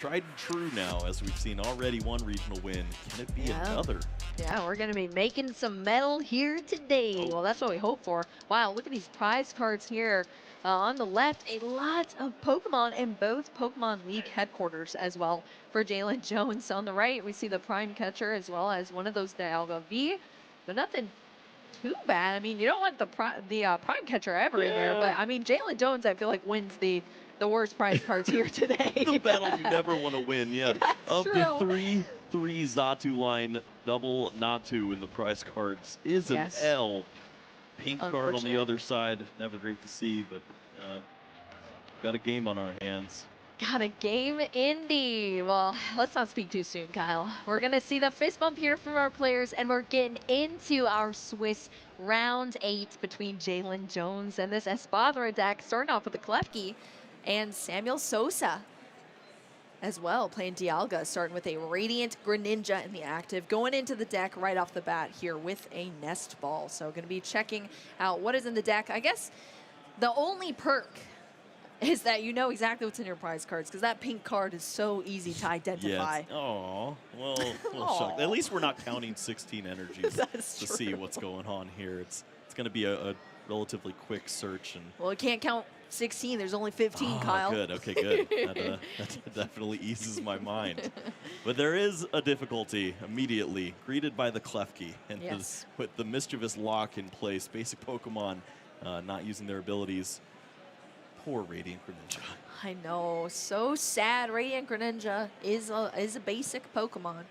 tried and true now, as we've seen already one regional win. Can it be another? Yeah, we're going to be making some metal here today. Well, that's what we hope for. Wow, look at these prize cards here. On the left, a lot of Pokemon in both Pokemon League headquarters as well for Jalen Jones. On the right, we see the Prime Catcher as well as one of those Dialga V. But nothing too bad. I mean, you don't want the Prime Catcher ever in there. But, I mean, Jalen Jones, I feel like, wins the worst prize cards here today. The battle you never want to win, yeah. That's Of true. the 3 Xatu line, double Natu in the prize cards is an L. Pink card on the other side, never great to see, but got a game on our hands. Got a game indeed. Well, let's not speak too soon, Kyle. We're going to see the fist bump here from our players, and we're getting into our Swiss round 8 between Jalen Jones and this Espadra deck, starting off with the Klefki and Samuel Sosa as well, playing Dialga, starting with a Radiant Greninja in the active, going into the deck right off the bat here with a Nest Ball. So going to be checking out what is in the deck. I guess the only perk is that you know exactly what's in your prize cards, because that pink card is so easy to identify. Yes. Oh, well, shucks. At least we're not counting 16 energies to see what's going on here. It's going to be a relatively quick search. And well, it can't count 16. There's only 15, Kyle. Good. Okay, good. That definitely eases my mind. But there is a difficulty immediately, greeted by the Klefki. And with the mischievous lock in place, basic Pokemon not using their abilities. Poor Radiant Greninja. I know, so sad. Radiant Greninja is a basic Pokemon,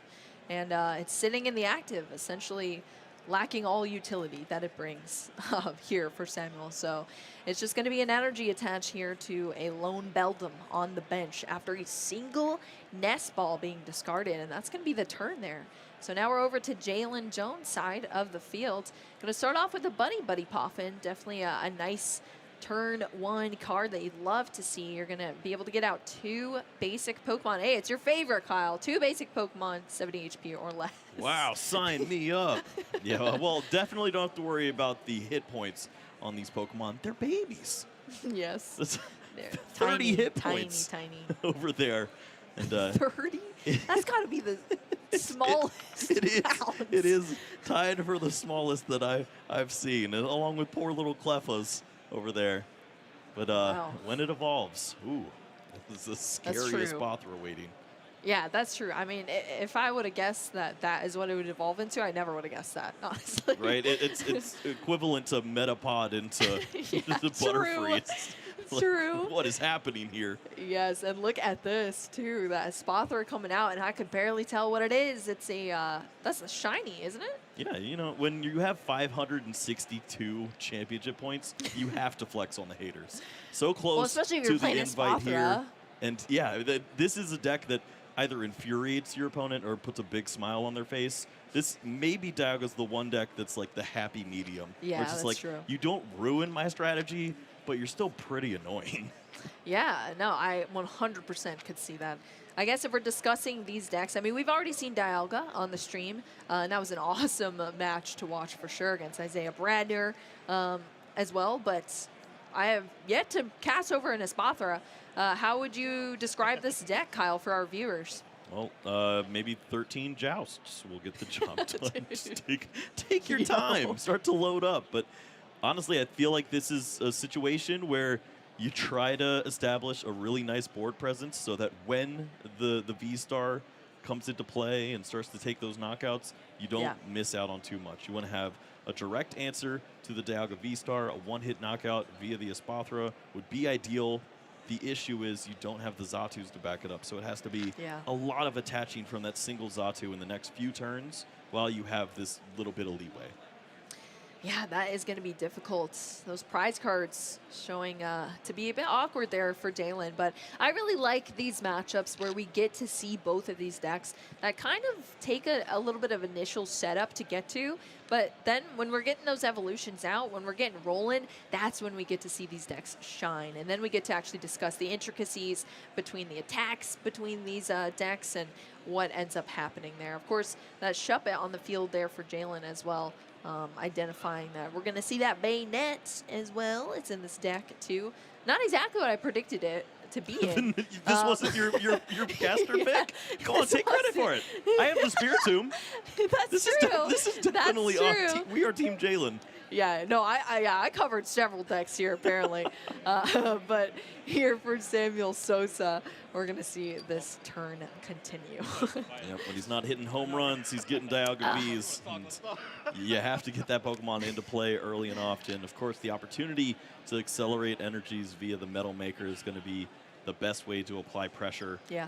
and it's sitting in the active, essentially lacking all utility that it brings here for Samuel. So it's just going to be an energy attach here to a lone Beldum on the bench after a single Nest Ball being discarded, and that's going to be the turn there. So now we're over to Jalen Jones' side of the field. Going to start off with the Buddy Poffin. Definitely a nice turn 1 card that you'd love to see. You're going to be able to get out 2 basic Pokemon. Hey, it's your favorite, Kyle. 2 basic Pokemon, 70 HP or less. Wow, sign me up. Yeah, well, definitely don't have to worry about the hit points on these Pokemon. They're babies. Yes. They're 30 tiny, hit points tiny. over there. And 30? That's got to be the smallest. It is tied for the smallest that I've seen, and along with poor little Clefas over there. But when it evolves, ooh, this is the scariest Spothra waiting. Yeah, that's true. I mean, if I would have guessed that is what it would evolve into, I never would have guessed that, honestly. Right? It's equivalent to Metapod into the Butterfree. It's true. What is happening here? Yes, and look at this, too. That Spothra coming out, and I could barely tell what it is. It's that's a shiny, isn't it? Yeah, you know, when you have 562 championship points, you have to flex on the haters. So close especially if to you're the playing invite here. Spothra. And yeah, this is a deck that either infuriates your opponent or puts a big smile on their face. This maybe Dialga's the one deck that's like the happy medium. Yeah, which is like, true. You don't ruin my strategy, but you're still pretty annoying. Yeah, no, I 100% could see that. I guess if we're discussing these decks, I mean, we've already seen Dialga on the stream, and that was an awesome match to watch for sure against Isaiah Bradner as well, but I have yet to cast over an Espadra. How would you describe this deck, Kyle, for our viewers? Well, maybe 13 jousts will get the job done. Just take your time. Start to load up. But honestly, I feel like this is a situation where you try to establish a really nice board presence so that when the V-Star comes into play and starts to take those knockouts, you don't miss out on too much. You want to have a direct answer to the Dialga V-Star. A one-hit knockout via the Espadra would be ideal. The issue is you don't have the Zatus to back it up, so it has to be a lot of attaching from that single Zatu in the next few turns while you have this little bit of leeway. Yeah, that is going to be difficult. Those prize cards showing to be a bit awkward there for Jalen, but I really like these matchups where we get to see both of these decks that kind of take a little bit of initial setup to get to, but then when we're getting those evolutions out, when we're getting rolling, that's when we get to see these decks shine, and then we get to actually discuss the intricacies between the attacks between these decks and what ends up happening there. Of course, that Shuppet on the field there for Jalen as well. Identifying that we're going to see that Bayonet as well. It's in this deck too. Not exactly what I predicted it to be in. This wasn't your caster Yeah, pick? Come on, this take credit for wasn't. it. I have the Spirit Tomb. That's This true. is definitely That's on. true. We are Team Jalen. Yeah, no, I covered several decks here apparently, but here for Samuel Sosa, we're gonna see this turn continue. Yep, when he's not hitting home runs, he's getting Dialga Vs. And you have to get that Pokemon into play early and often. Of course, the opportunity to accelerate energies via the Metal Maker is going to be the best way to apply pressure. Yeah.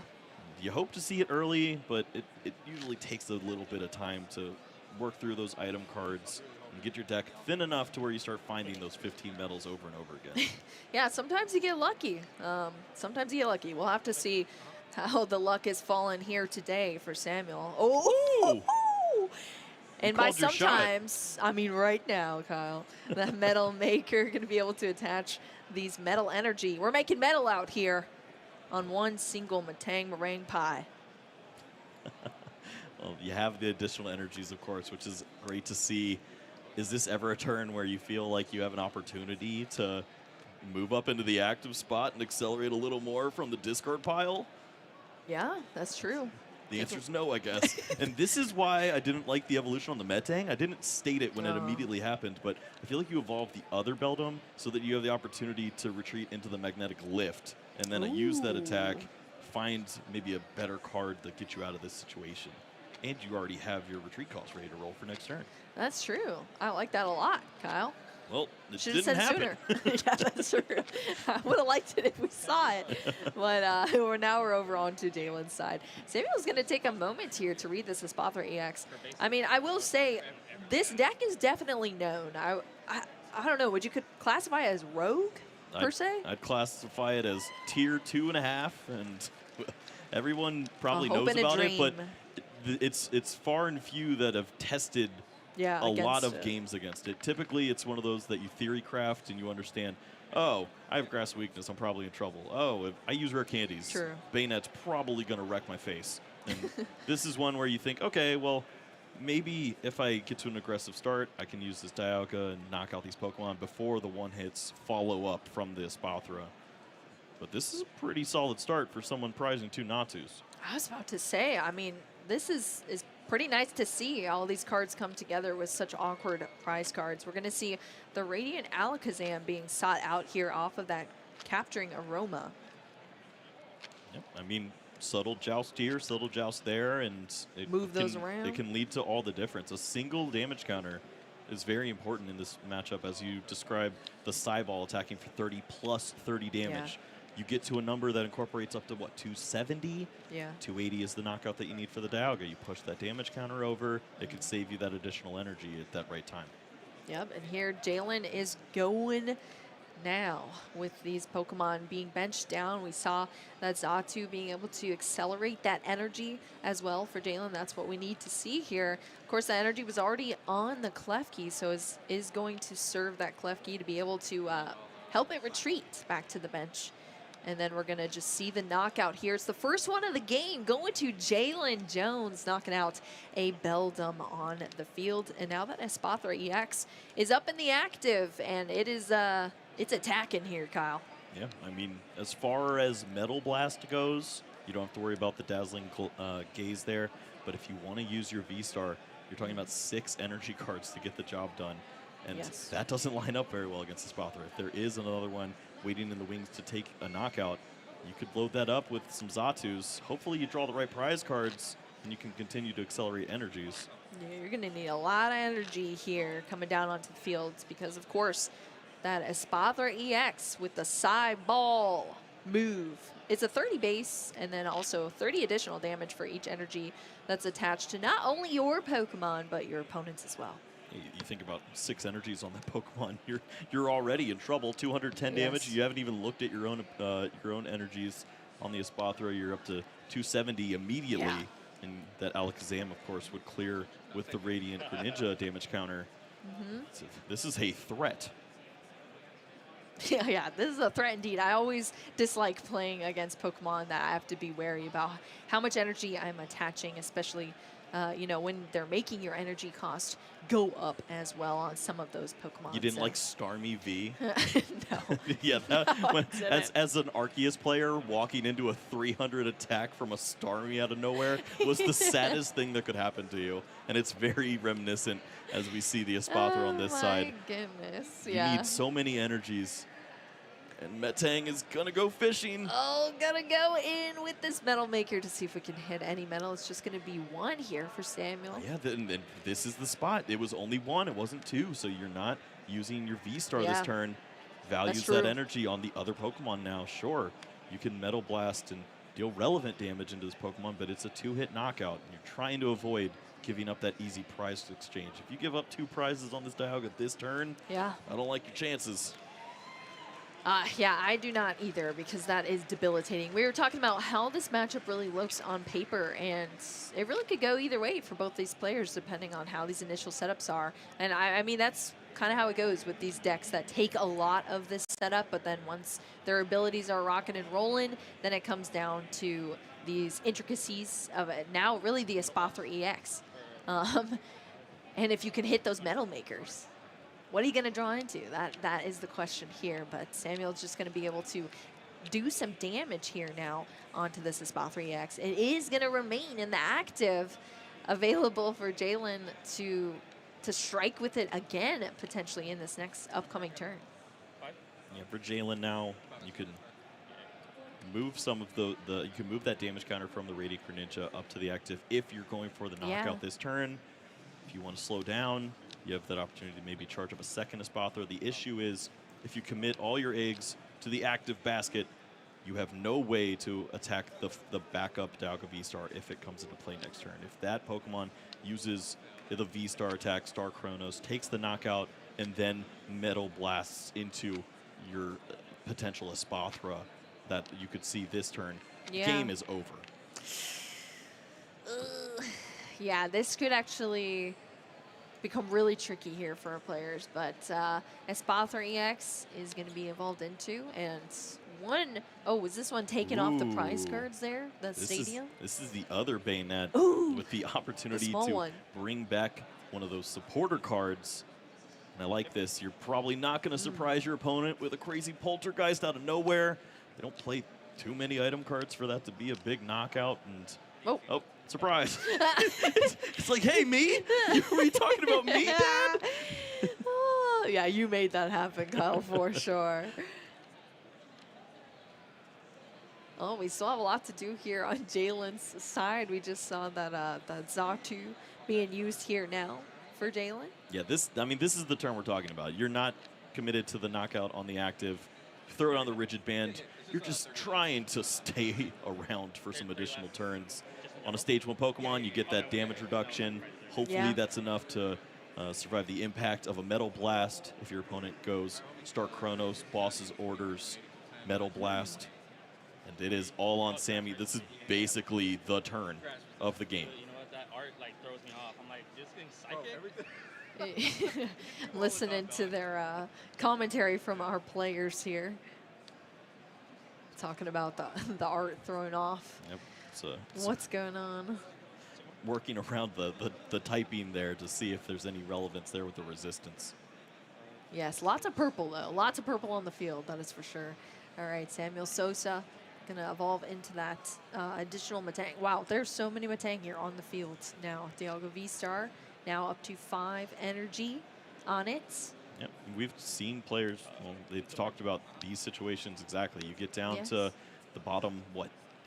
You hope to see it early, but it usually takes a little bit of time to work through those item cards and get your deck thin enough to where you start finding those 15 metals over and over again. Yeah, sometimes you get lucky. We'll have to see how the luck has fallen here today for Samuel. Oh! And by called your shot. sometimes, I mean right now, Kyle, the Metal Maker going to be able to attach these metal energy. We're making metal out here on one single Matang meringue pie. Well, you have the additional energies, of course, which is great to see. Is this ever a turn where you feel like you have an opportunity to move up into the active spot and accelerate a little more from the discard pile? Yeah, that's true. The answer is no, I guess. And this is why I didn't like the evolution on the Metang. I didn't state it when it immediately happened, but I feel like you evolved the other Beldum so that you have the opportunity to retreat into the Magnetic Lift and then use that attack, find maybe a better card that gets you out of this situation. And you already have your retreat cost ready to roll for next turn. That's true. I like that a lot, Kyle. Well, it Should have didn't said happen. sooner. Yeah, that's true. I would have liked it if we saw it. But we're over onto Jalen's side. Samuel's going to take a moment here to read this Espathra EX. I mean, I will say this deck is definitely known. I don't know. Would you could classify it as rogue, per se? I'd classify it as tier 2.5, and everyone probably A hope knows and a about it, but dream. it's far and few that have tested Yeah, a lot of against it. games against it. Typically, it's one of those that you theory craft and you understand, oh, I have grass weakness, I'm probably in trouble. Oh, if I use rare candies, True. Bayonet's probably going to wreck my face. And this is one where you think, okay, well, maybe if I get to an aggressive start, I can use this Dialga and knock out these Pokemon before the one-hits follow up from the Espathra. But this is a pretty solid start for someone prizing 2 Natus. I was about to say, I mean, this is pretty nice to see all these cards come together with such awkward prize cards. We're going to see the Radiant Alakazam being sought out here off of that Capturing Aroma. Yep, I mean, subtle joust here, subtle joust there, and Move those around. It can lead to all the difference. A single damage counter is very important in this matchup, as you describe the Psyball attacking for 30 plus 30 damage. Yeah. You get to a number that incorporates up to, what, 270? Yeah. 280 is the knockout that you need for the Dialga. You push that damage counter over, it could save you that additional energy at that right time. Yep, and here Jalen is going now with these Pokemon being benched down. We saw that Xatu being able to accelerate that energy as well for Jalen. That's what we need to see here. Of course, that energy was already on the Klefki, so is going to serve that Klefki to be able to help it retreat back to the bench. And then we're going to just see the knockout here. It's the first one of the game going to Jalen Jones, knocking out a Beldum on the field. And now that Espathra EX is up in the active, and it is it's attacking here, Kyle. Yeah, I mean, as far as Metal Blast goes, you don't have to worry about the Dazzling Gaze there. But if you want to use your V-Star, you're talking about 6 energy cards to get the job done. And that doesn't line up very well against Espathra. If there is another one waiting in the wings to take a knockout, you could load that up with some Zatus. Hopefully you draw the right prize cards and you can continue to accelerate energies. Yeah, you're going to need a lot of energy here coming down onto the fields because, of course, that Espathra EX with the Psyball move. It's a 30 base and then also 30 additional damage for each energy that's attached to not only your Pokemon, but your opponents as well. You think about 6 energies on that Pokemon, you're already in trouble. 210 damage. You haven't even looked at your own energies on the Espathra. You're up to 270 immediately. Yeah. And that Alakazam, of course, would clear with the Radiant Greninja damage counter. So this is a threat. Yeah, this is a threat indeed. I always dislike playing against Pokemon that I have to be wary about how much energy I'm attaching, especially you know, when they're making your energy cost go up as well on some of those Pokemon. You didn't like Starmie V? No. Yeah, No, I didn't. as an Arceus player, walking into a 300 attack from a Starmie out of nowhere was the saddest thing that could happen to you. And it's very reminiscent as we see the Espathra on this side. Oh, my goodness. You Yeah. need so many energies. And Metang is going to go fishing. Oh, gonna go in with this Metal Maker to see if we can hit any metal. It's just gonna be one here for Samuel. Yeah, then this is the spot. It was only one, it wasn't two, so you're not using your V-Star this Yeah. turn. Values That's that true. energy on the other Pokemon now. Sure, you can Metal Blast and deal relevant damage into this Pokemon, but it's a 2-hit knockout. And you're trying to avoid giving up that easy prize exchange. If you give up 2 prizes on this Dialga this turn, Yeah. I don't like your chances. Yeah, I do not either because that is debilitating. We were talking about how this matchup really looks on paper, and it really could go either way for both these players depending on how these initial setups are. And I mean, that's kind of how it goes with these decks that take a lot of this setup, but then once their abilities are rocking and rolling, then it comes down to these intricacies of it. Now, really the Espathra EX. And if you can hit those Metal Makers. What are you going to draw into? That is the question here. But Samuel's just going to be able to do some damage here now onto this Espathra EX. It is going to remain in the active, available for Jalen to strike with it again, potentially in this next upcoming turn. Yeah, for Jalen now, you can move some of you can move that damage counter from the Radiant Greninja up to the active if you're going for the knockout this turn. If you want to slow down, you have that opportunity to maybe charge up a second Espathra. The issue is if you commit all your eggs to the active basket, you have no way to attack the backup Dialga V-Star if it comes into play next turn. If that Pokemon uses the V-Star attack, Star Chronos, takes the knockout, and then Metal Blasts into your potential Espathra that you could see this turn, game is over. Yeah, this could actually become really tricky here for our players, but Espathra EX is going to be evolved into, and was this one taking off the prize cards there, the stadium? This is the other Bayonet with the opportunity to bring back one of those supporter cards. And I like this. You're probably not going to surprise your opponent with a crazy Poltergeist out of nowhere. They don't play too many item cards for that to be a big knockout. And oh, surprise. it's like, hey, me? Were you talking about me, Dad? Oh, yeah, you made that happen, Kyle, for sure. Oh, we still have a lot to do here on Jalen's side. We just saw that that Xatu being used here now for Jalen. Yeah, this is the turn we're talking about. You're not committed to the knockout on the active. Throw it on the rigid band. You're just trying to stay around for some additional turns. On a stage 1 Pokemon, you get that damage reduction. Hopefully that's enough to survive the impact of a Metal Blast. If your opponent goes Star Chronos, Boss's Orders, Metal Blast. And it is all on Sammy. This is basically the turn of the game. You know what, that art like throws me off. I'm like, this thing's psychic? Listening to their commentary from our players here. Talking about the art thrown off. Yep. What's going on? Working around the typing there to see if there's any relevance there with the resistance. Yes, lots of purple, though. Lots of purple on the field, that is for sure. All right, Samuel Sosa going to evolve into that additional Metang. Wow, there's so many Metang here on the field now. Dialga V-Star now up to 5 energy on it. Yep, we've seen players, well, they've talked about these situations exactly. You get down to the bottom,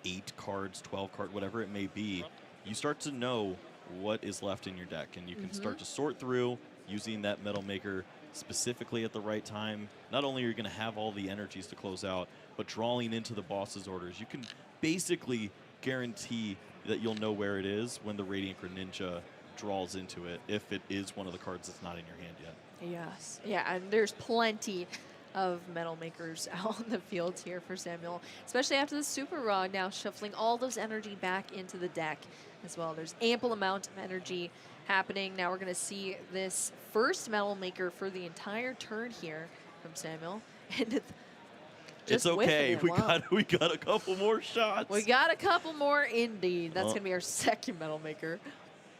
8 cards, 12 cards, whatever it may be. You start to know what is left in your deck, and you can start to sort through using that Metal Maker specifically at the right time. Not only are you going to have all the energies to close out, but drawing into the boss's orders, you can basically guarantee that you'll know where it is when the Radiant Greninja draws into it, if it is one of the cards that's not in your hand yet. Yes. Yeah, and there's plenty of Metal Makers out on the field here for Samuel, especially after the Super Rod now shuffling all those energy back into the deck as well. There's ample amount of energy happening. Now we're going to see this first Metal Maker for the entire turn here from Samuel. And it's okay. We got a couple more shots. We got a couple more indeed. That's going to be our second Metal Maker.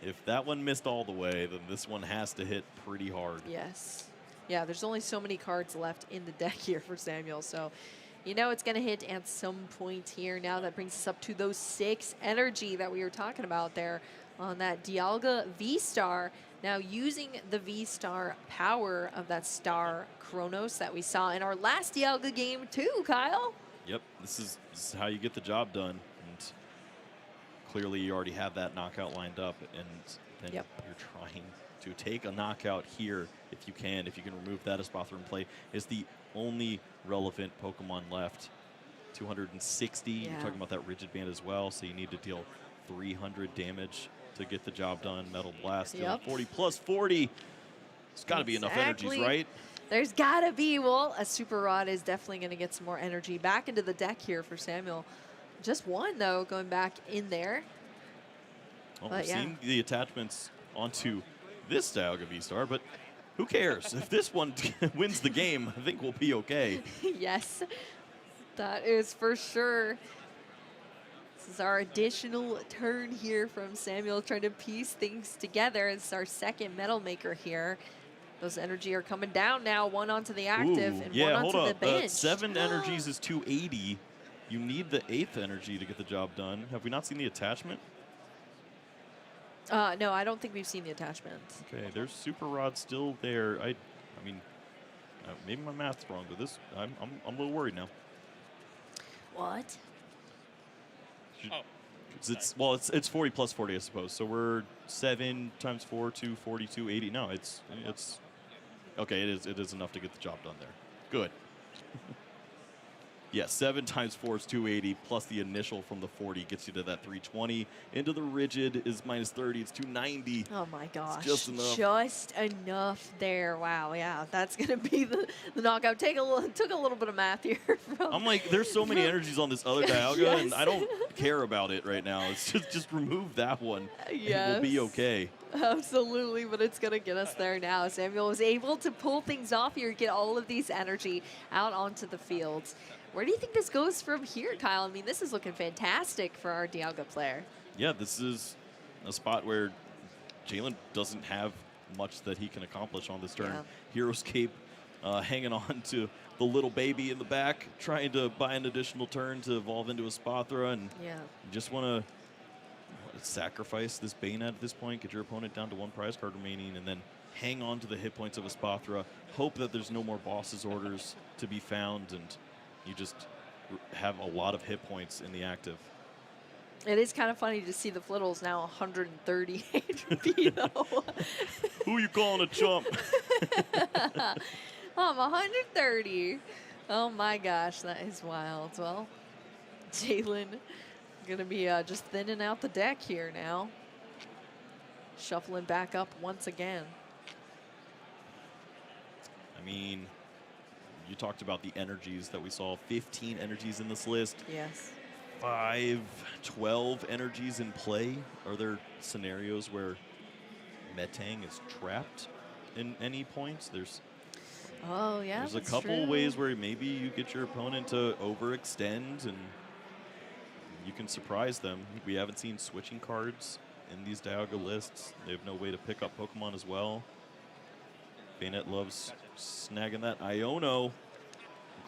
if that one missed all the way, then this one has to hit pretty hard. Yes. Yeah, there's only so many cards left in the deck here for Samuel, so you know it's going to hit at some point here. Now that brings us up to those 6 energy that we were talking about there on that Dialga V-Star. Now using the V-Star power of that Star Chronos that we saw in our last Dialga game too, Kyle. Yep, this is how you get the job done. And clearly you already have that knockout lined up, and then you're trying to take a knockout here if you can. If you can remove that Espathra in play, is the only relevant Pokemon left. 260, you're talking about that Rigid Band as well, so you need to deal 300 damage to get the job done. Metal Blast, 40 plus 40. It's got to be enough energies, right? There's got to be. Well, a Super Rod is definitely going to get some more energy back into the deck here for Samuel. Just one, though, going back in there. Well, we're seeing the attachments onto this Dialga V-Star, but who cares? If this one wins the game, I think we'll be okay. Yes, that is for sure. This is our additional turn here from Samuel, trying to piece things together. It's our second Metal Maker here. Those energy are coming down now, one onto the active and one onto the bench. 7 energies is 280. You need the 8th energy to get the job done. Have we not seen the attachment? No, I don't think we've seen the attachment. Okay, there's Super Rod still there. I mean, maybe my math's wrong, but this, I'm a little worried now. What? It's 40 plus 40, I suppose. So we're 7 times 4 to 42, 80. No, it's okay. It is enough to get the job done there. Good. Yeah, 7 times 4 is 280, plus the initial from the 40 gets you to that 320. Into the Rigid is minus 30, it's 290. Oh my gosh. It's just enough. Just enough there. Wow, yeah, that's going to be the knockout. Took a little bit of math here. I'm like, there's so many energies on this other Dialga, and I don't care about it right now. It's just remove that one, and we'll be okay. Absolutely, but it's going to get us there now. Samuel was able to pull things off here, get all of these energy out onto the fields. Where do you think this goes from here, Kyle? I mean, this is looking fantastic for our Dialga player. Yeah, this is a spot where Jalen doesn't have much that he can accomplish on this turn. Yeah. Heroescape hanging on to the little baby in the back, trying to buy an additional turn to evolve into a Espathra, and you just want to sacrifice this Bayonet at this point, get your opponent down to 1 prize card remaining, and then hang on to the hit points of Espathra, hope that there's no more boss's orders to be found, and you just have a lot of hit points in the active. It is kind of funny to see the Flittles now 130 HP, though. Who you calling a chump? I'm 130. Oh my gosh, that is wild. Well, Jalen going to be just thinning out the deck here now. Shuffling back up once again. I mean, you talked about the energies that we saw. 15 energies in this list. Yes. 12 energies in play. Are there scenarios where Metang is trapped in any points? There's a couple ways where maybe you get your opponent to overextend and you can surprise them. We haven't seen switching cards in these Dialga lists. They have no way to pick up Pokemon as well. Bayonet loves snagging that Iono.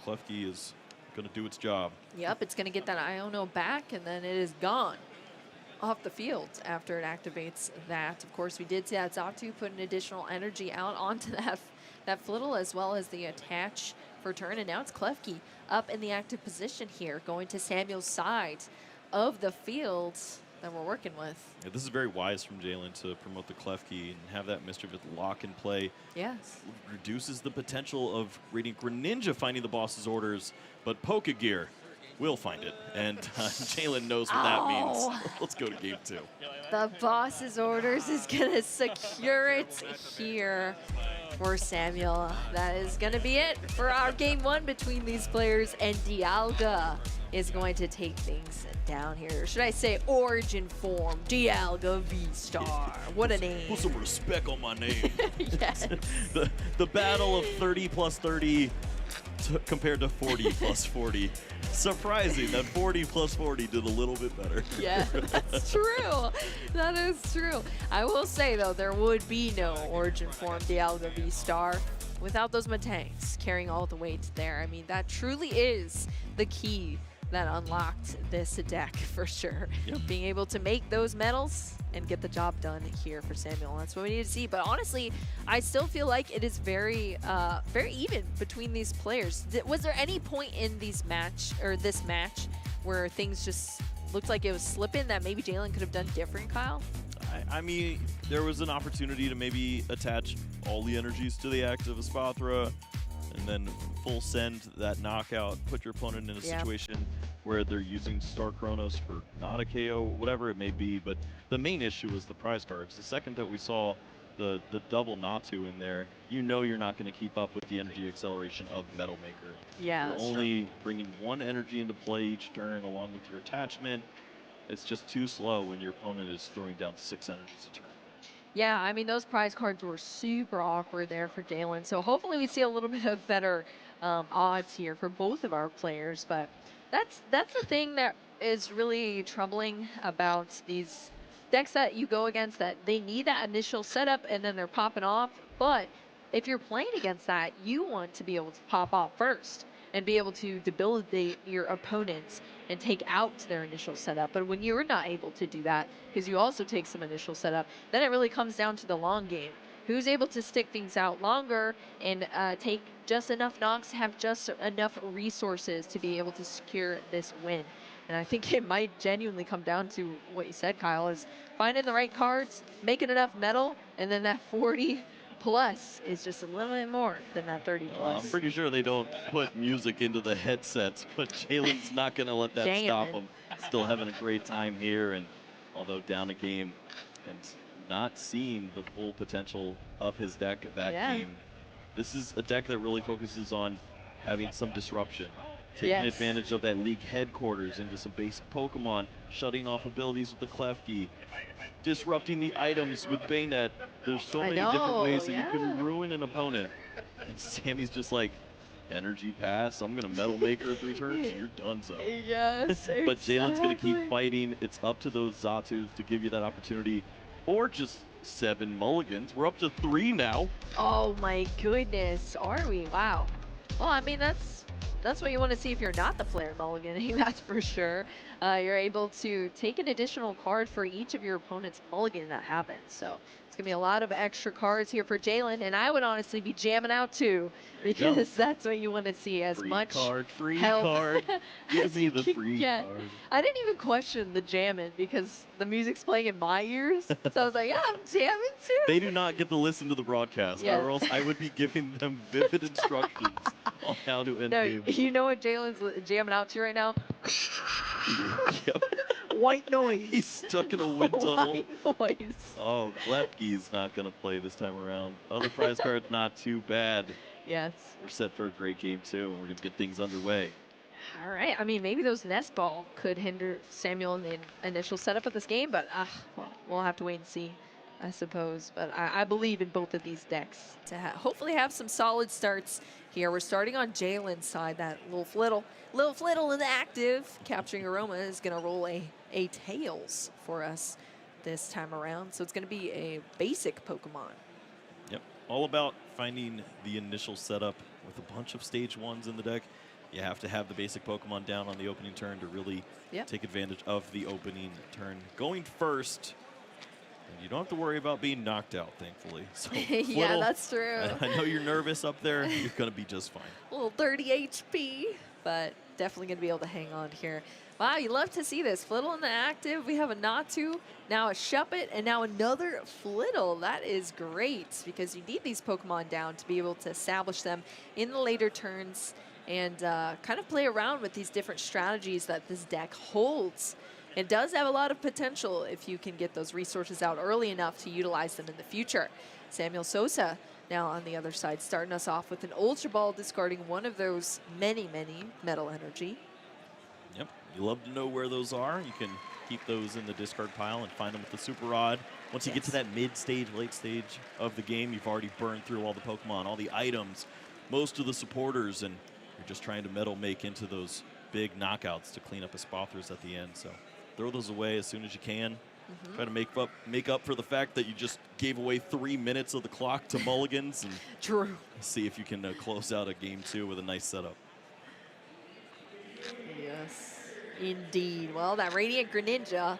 Klefki is going to do its job. Yep, it's going to get that Iono back, and then it is gone off the field after it activates that. Of course, we did see that Xatu put an additional energy out onto that Flittle, as well as the attach for turn, and now it's Klefki up in the active position here, going to Samuel's side of the field that we're working with. Yeah, this is very wise from Jalen to promote the Klefki and have that Mischievous lock in play. Yes. Reduces the potential of Radiant Greninja finding the boss's orders, but Pokegear will find it, and Jalen knows what that means. Let's go to game 2. The boss's orders is going to secure it here for Samuel. That is going to be it for our game 1 between these players, and Dialga is going to take things down here. Should I say origin form, Dialga V-Star. What a name. Put some respect on my name. Yes. the battle of 30 plus 30 compared to 40 plus 40. Surprising that 40 plus 40 did a little bit better. Yeah, that's true. That is true. I will say, though, there would be no Origin form Dialga V-Star without those Matangs carrying all the weight there. I mean, that truly is the key that unlocked this deck for sure. Yep. Being able to make those medals and get the job done here for Samuel. That's what we need to see. But honestly, I still feel like it is very even between these players. Was there any point in this match where things just looked like it was slipping that maybe Jalen could have done different, Kyle? I mean, there was an opportunity to maybe attach all the energies to the active Espathra and then full send that knockout, put your opponent in a situation where they're using Star Chronos for not a KO, whatever it may be. But the main issue was the prize cards. The second that we saw the double Natu in there, you know you're not going to keep up with the energy acceleration of Metal Maker. Yeah, You're only bringing one energy into play each turn along with your attachment. It's just too slow when your opponent is throwing down 6 energies a turn. Yeah, I mean, those prize cards were super awkward there for Jalen. So hopefully we see a little bit of better odds here for both of our players. But that's the thing that is really troubling about these decks that you go against, that they need that initial setup and then they're popping off. But if you're playing against that, you want to be able to pop off first and be able to debilitate your opponents and take out their initial setup. But when you're not able to do that, because you also take some initial setup, then it really comes down to the long game. Who's able to stick things out longer and take just enough knocks, have just enough resources to be able to secure this win. And I think it might genuinely come down to what you said, Kyle, is finding the right cards, making enough metal, and then that 40 plus is just a little bit more than that 30 plus. I'm pretty sure they don't put music into the headsets, but Jalen's not going to let that stop him. Still having a great time here, and although down a game and not seeing the full potential of his deck that game, this is a deck that really focuses on having some disruption. Taking advantage of that league headquarters into some basic Pokemon, shutting off abilities with the Klefki, disrupting the items with Bayonet. There's so many different ways that you can ruin an opponent. And Sammy's just like, energy pass, I'm going to Metal Maker 3 turns, you're done so. Yes, But Jalen's going to keep fighting. It's up to those Zatus to give you that opportunity. Or just 7 mulligans. We're up to 3 now. Oh my goodness, are we? Wow. Well, I mean, that's what you want to see if you're not the player mulliganing, that's for sure. You're able to take an additional card for each of your opponent's mulligan that happens. So it's going to be a lot of extra cards here for Jalen, and I would honestly be jamming out too, because that's what you want to see, as Free much free help card. Give me the free card. I didn't even question the jamming because the music's playing in my ears. So I was like, yeah, I'm jamming too. They do not get to listen to the broadcast, or else I would be giving them vivid instructions on how to end games. You know what Jalen's jamming out to right now? Yep. White noise. He's stuck in a wind tunnel. White noise. Oh, Klefki's not going to play this time around. Other prize cards, not too bad. Yes. We're set for a great game, too, and we're going to get things underway. All right. I mean, maybe those nest ball could hinder Samuel in the initial setup of this game, but well, we'll have to wait and see, I suppose. But I believe in both of these decks to hopefully have some solid starts here. We're starting on Jalen's side. That little flittle in the active. Capturing Aroma is going to roll a Tails for us this time around. So it's going to be a basic Pokemon. Yep. All about finding the initial setup with a bunch of stage 1s in the deck. You have to have the basic Pokemon down on the opening turn to really take advantage of the opening turn. Going first, and you don't have to worry about being knocked out, thankfully. So, yeah, that's true. I know you're nervous up there. You're going to be just fine. A little 30 HP, but definitely going to be able to hang on here. Wow, you love to see this. Flittle in the active. We have a Natu, now a Shuppet, and now another Flittle. That is great because you need these Pokemon down to be able to establish them in the later turns and kind of play around with these different strategies that this deck holds. It does have a lot of potential if you can get those resources out early enough to utilize them in the future. Samuel Sosa now on the other side, starting us off with an Ultra Ball, discarding one of those many Metal Energy. Yep, you love to know where those are. You can keep those in the discard pile and find them with the Super Rod. Once you get to that mid-stage, late stage of the game, you've already burned through all the Pokemon, all the items, most of the supporters, and You're just trying to metal make into those big knockouts to clean up Espathras at the end. So throw those away as soon as you can. Try to make up for the fact that you just gave away 3 minutes of the clock to Mulligans, and True. see if you can close out a game 2 with a nice setup. Yes, indeed. Well, that Radiant Greninja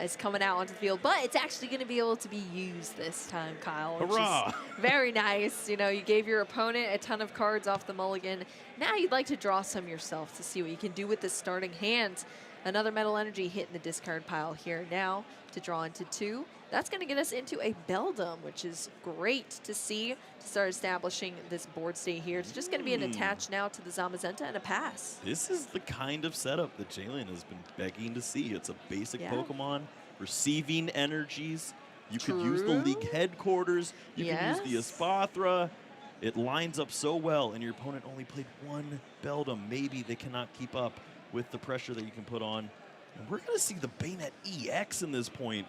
is coming out onto the field, but it's actually going to be able to be used this time, Kyle. Hurrah! Which is very nice. You know, you gave your opponent a ton of cards off the mulligan. Now you'd like to draw some yourself to see what you can do with this starting hand. Another Metal Energy hitting the discard pile here now to draw into 2. That's going to get us into a Beldum, which is great to see to start establishing this board state here. It's just going to be an attach now to the Zamazenta and a pass. This is the kind of setup that Jalen has been begging to see. It's a basic Pokemon, receiving energies. You could use the league headquarters. You can use the Espathra. It lines up so well, and your opponent only played 1 Beldum. Maybe they cannot keep up with the pressure that you can put on. And we're going to see the Bayonet EX in this point.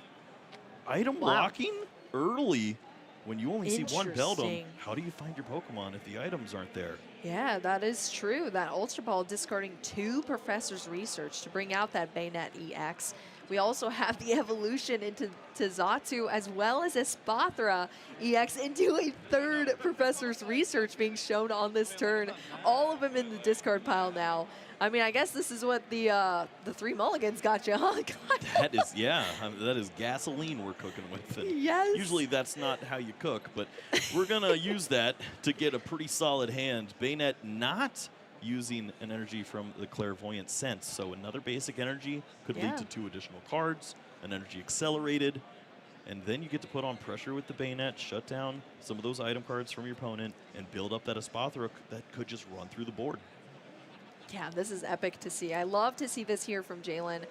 Item blocking early when you only see 1 Beldum. How do you find your Pokemon if the items aren't there? Yeah, that is true. That Ultra Ball discarding 2 Professor's Research to bring out that Bayonet EX. We also have the evolution into Zatu as well as Espathra EX into a 3rd Professor's Research being shown on this turn. All of them in the discard pile now. I mean, I guess this is what the 3 mulligans got you, huh? That is, that is gasoline we're cooking with. And usually that's not how you cook, but we're going to use that to get a pretty solid hand. Bayonet not using an energy from the Clairvoyant Sense. So another basic energy could lead to 2 additional cards, an energy accelerated, and then you get to put on pressure with the Bayonet, shut down some of those item cards from your opponent, and build up that Espathra that could just run through the board. Yeah, this is epic to see. I love to see this here from Jalen.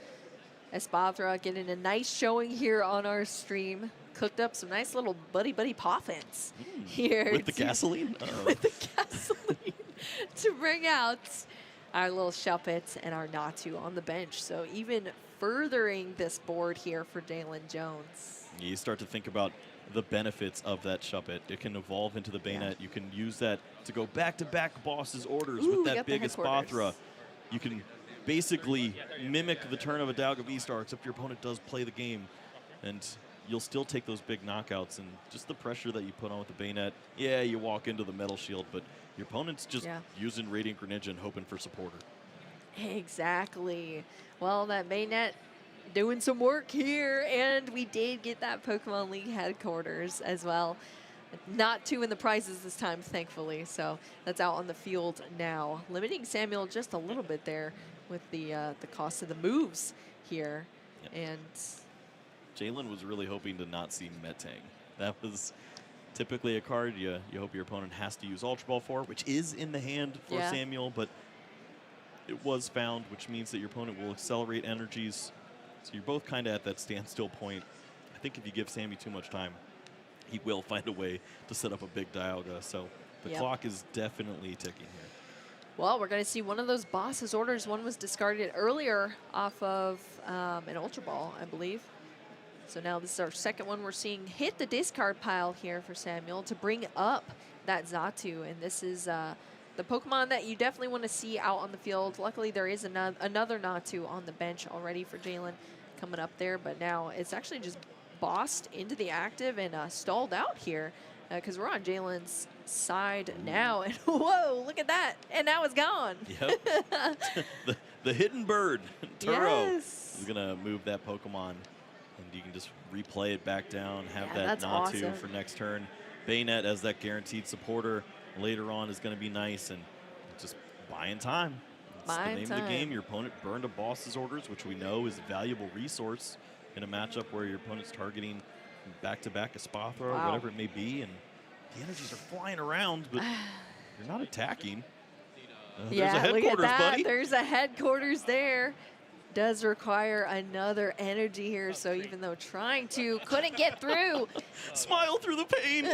Espathra getting a nice showing here on our stream. Cooked up some nice little buddy poffins here. With the gasoline? With the gasoline to bring out our little Shuppet and our Natu on the bench. So even furthering this board here for Jalen Jones. You start to think about the benefits of that Shuppet. It can evolve into the Bayonet. You can use that to go back-to-back boss's orders with that big Espathra. You can basically mimic the turn of a Dialga V-Star, except your opponent does play the game. And you'll still take those big knockouts, and just the pressure that you put on with the Bayonet. Yeah, you walk into the Metal Shield, but your opponent's just using Radiant Greninja and hoping for supporter. Exactly. Well, that Bayonet doing some work here, and we did get that Pokemon League headquarters as well. Not 2 in the prizes this time, thankfully, so that's out on the field now. Limiting Samuel just a little bit there with the cost of the moves here. And Jalen was really hoping to not see Metang. That was typically a card you hope your opponent has to use Ultra Ball for, which is in the hand for Samuel, but it was found, which means that your opponent will accelerate energies. So you're both kind of at that standstill point. I think if you give Sammy too much time, he will find a way to set up a big Dialga. So the clock is definitely ticking here. Well, we're going to see one of those boss's orders. One was discarded earlier off of an Ultra Ball, I believe. So now this is our second one we're seeing hit the discard pile here for Samuel to bring up that Zatu. And this is the Pokemon that you definitely want to see out on the field. Luckily, there is another Natu on the bench already for Jalen coming up there. But now it's actually just bossed into the active and stalled out here because we're on Jalen's side now. And whoa, look at that. And now it's gone. Yep. the hidden bird, Turo, is going to move that Pokemon. And you can just replay it back down, have that Natu for next turn. Bayonet as that guaranteed supporter later on is going to be nice, and just buying time. That's the name of the game. Your opponent burned a boss's orders, which we know is a valuable resource in a matchup where your opponent's targeting back-to-back Espathra or whatever it may be, and the energies are flying around, but you're not attacking. There's a headquarters, look at that. buddy. There's a headquarters there. Does require another energy here, so even though trying to, couldn't get through. Smile through the pain.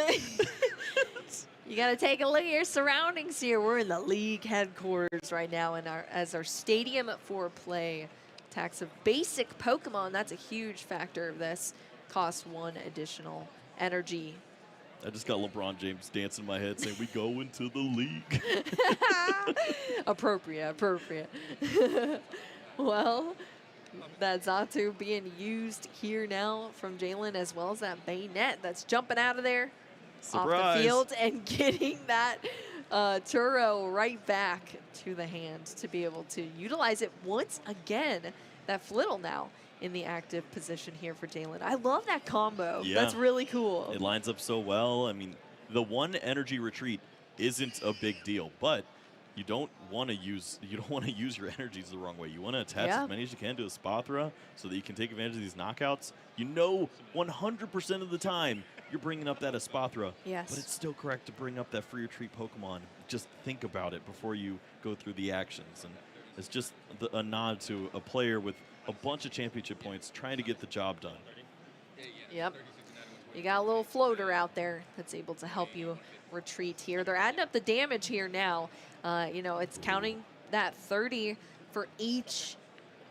You got to take a look at your surroundings here. We're in the league headquarters right now as our stadium for play. Attacks of basic Pokemon, that's a huge factor of this. Costs 1 additional energy. I just got LeBron James dancing in my head saying, we go into the league. Appropriate. Well, that Xatu being used here now from Jalen, as well as that bayonet that's jumping out of there off the field and getting that Turo right back to the hand to be able to utilize it once again. That Flittle now in the active position here for Jalen. I love that combo. Yeah. That's really cool. It lines up so well. I mean, the one energy retreat isn't a big deal, but you don't want to use your energies the wrong way. You want to attach as many as you can to a Spathra so that you can take advantage of these knockouts. You know 100% of the time you're bringing up that Espathra, yes, but it's still correct to bring up that free retreat Pokemon. Just think about it before you go through the actions. And it's just a nod to a player with a bunch of championship points trying to get the job done. Yep. You got a little floater out there that's able to help you retreat here. They're adding up the damage here now. You know, it's counting that 30 for each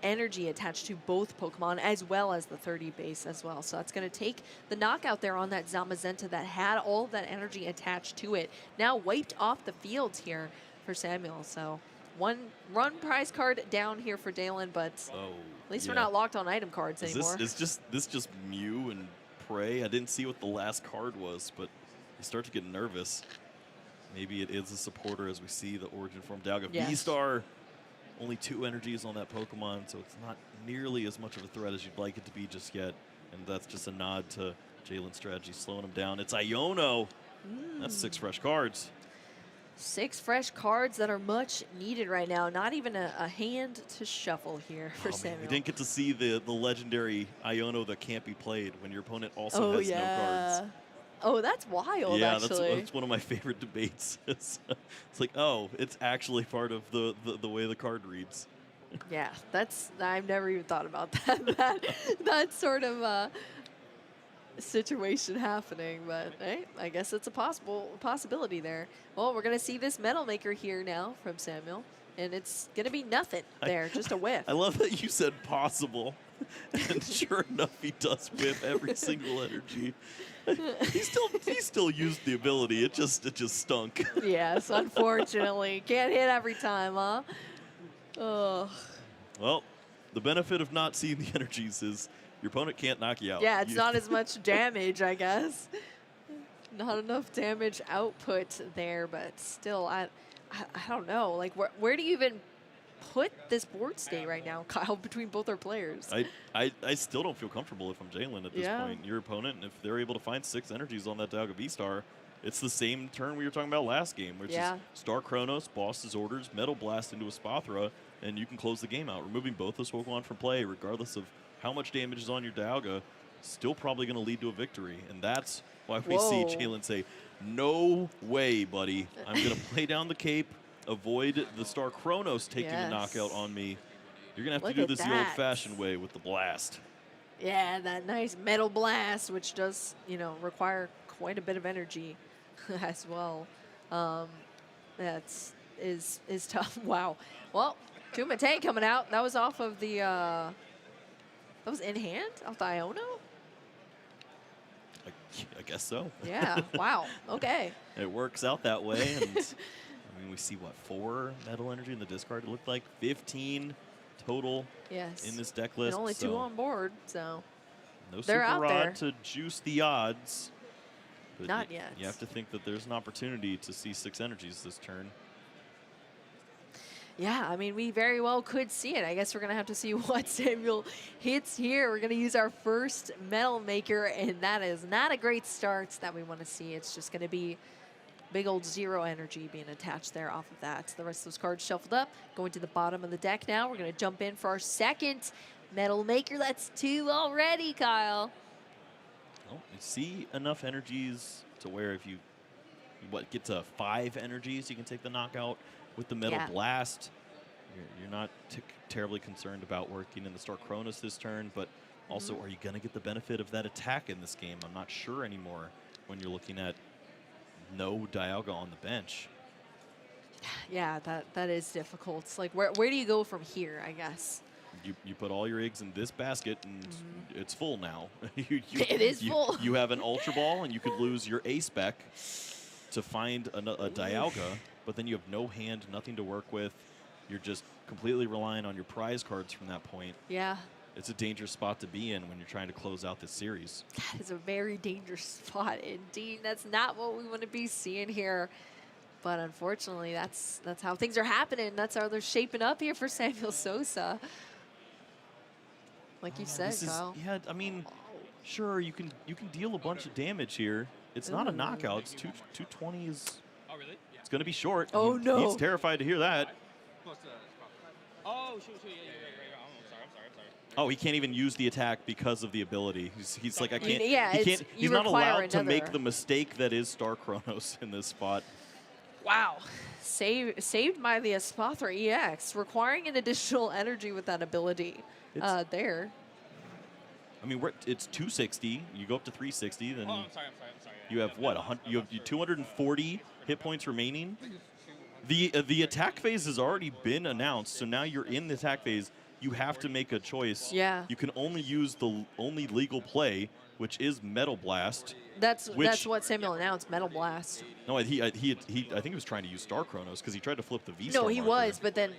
energy attached to both Pokemon, as well as the 30 base as well. So that's going to take the knockout there on that Zamazenta that had all of that energy attached to it. Now wiped off the field here for Samuel. So one run prize card down here for Jalen, but at least we're not locked on item cards anymore. Is this just Mew and Prey? I didn't see what the last card was, but you start to get nervous. Maybe it is a supporter as we see the origin form Dialga. Yes. V-Star, only 2 energies on that Pokemon, so it's not nearly as much of a threat as you'd like it to be just yet. And that's just a nod to Jalen's strategy, slowing him down. It's Iono. That's 6 fresh cards. 6 fresh cards that are much needed right now. Not even a hand to shuffle here for Samuel. We didn't get to see the legendary Iono that can't be played when your opponent also has no cards. Oh, that's wild, yeah, actually. that's one of my favorite debates. It's like, oh, it's actually part of the way the card reads. Yeah, I've never even thought about that. that sort of situation happening, but hey, I guess it's a possibility there. Well, we're going to see this Metal Maker here now from Samuel, and it's going to be nothing there, just a whiff. I love that you said possible, and sure enough, he does whiff every single energy. He still used the ability. It just stunk. Yes, unfortunately, can't hit every time, huh? Oh. Well, the benefit of not seeing the energies is your opponent can't knock you out. Yeah, it's not as much damage, I guess. Not enough damage output there, but still, I don't know. Like, where do you even put this board state right now, Kyle, between both our players? I still don't feel comfortable if I'm Jalen at this point. Your opponent, if they're able to find 6 energies on that Dialga V-Star, it's the same turn we were talking about last game, which is Star Chronos, Boss's Orders, Metal Blast into a Spathra, and you can close the game out. Removing both those Pokemon from play, regardless of how much damage is on your Dialga, still probably going to lead to a victory. And that's why we see Jalen say, no way, buddy. I'm going to play down the cape, avoid the Star Chronos taking the knockout on me. You're going to have to do this the old-fashioned way with the blast. Yeah, that nice Metal Blast, which does, you know, require quite a bit of energy as well. That is tough. Wow. Well, Kumite coming out. That was off of the, that was in hand off the Iono? I guess so. Yeah, wow, okay. It works out that way, and I mean, we see, what, 4 metal energy in the discard? It looked like 15 total in this deck list. And only 2 on board, so no they're Super out there. Rod to juice the odds. But not yet. You have to think that there's an opportunity to see 6 energies this turn. Yeah, I mean, we very well could see it. I guess we're going to have to see what Samuel hits here. We're going to use our first Metal Maker, and that is not a great start that we want to see. It's just going to be big old 0 energy being attached there off of that. The rest of those cards shuffled up, going to the bottom of the deck now. We're going to jump in for our second Metal Maker. That's 2 already, Kyle. Well, you see enough energies to where if you get to 5 energies, you can take the knockout. With the Metal Blast, you're not terribly concerned about working in the Star Chronos this turn, but also, are you going to get the benefit of that attack in this game? I'm not sure anymore when you're looking at no Dialga on the bench. Yeah, that is difficult. It's like, where do you go from here, I guess? You put all your eggs in this basket, and it's full now. It is full. You have an Ultra Ball, and you could lose your A-Spec to find a Dialga, but then you have no hand, nothing to work with. You're just completely relying on your prize cards from that point. Yeah. It's a dangerous spot to be in when you're trying to close out this series. That is a very dangerous spot indeed. That's not what we want to be seeing here. But unfortunately, that's how things are happening. That's how they're shaping up here for Samuel Sosa. Like you said, Kyle. Yeah, I mean, sure, you can deal a bunch of damage here. It's not a knockout. It's 220 is. Oh, really? It's going to be short. Oh, no. He's terrified to hear that. Oh, shoot, yeah. I'm sorry. Oh, he can't even use the attack because of the ability. He's like, I can't. Yeah, he can't. He's not allowed to make another. the mistake that is Star Chronos in this spot. Wow. Saved by the Espathra EX, requiring an additional energy with that ability there. I mean, it's 260. You go up to 360, then Oh, I'm sorry. you have what? You have 240 hit points remaining. The attack phase has already been announced, so now you're in the attack phase. You have to make a choice. Yeah. You can only use the only legal play, which is Metal Blast. That's what Samuel announced, Metal Blast. No, I think he was trying to use Star Chronos because he tried to flip the V-Star No, he marker. was, but then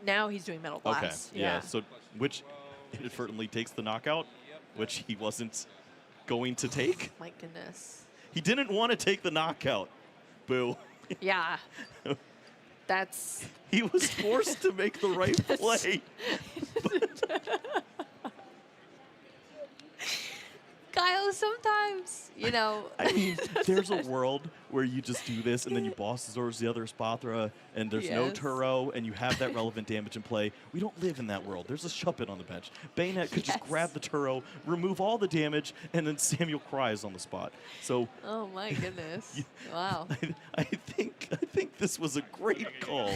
now he's doing Metal Blast. Okay, yeah. So which inadvertently takes the knockout, which he wasn't going to take. My goodness. He didn't want to take the knockout. Boo. Yeah. That's. He was forced to make the right play. Kyle, sometimes, I mean, there's a world where you just do this, and then you boss absorbs the other Espathra, and there's no Yes. Turo, and you have that relevant damage in play. We don't live in that world. There's a Shuppet on the bench. Bayonet could just Yes. grab the Turo, remove all the damage, and then Samuel cries on the spot. So Oh, my goodness. Wow. I think this was a great call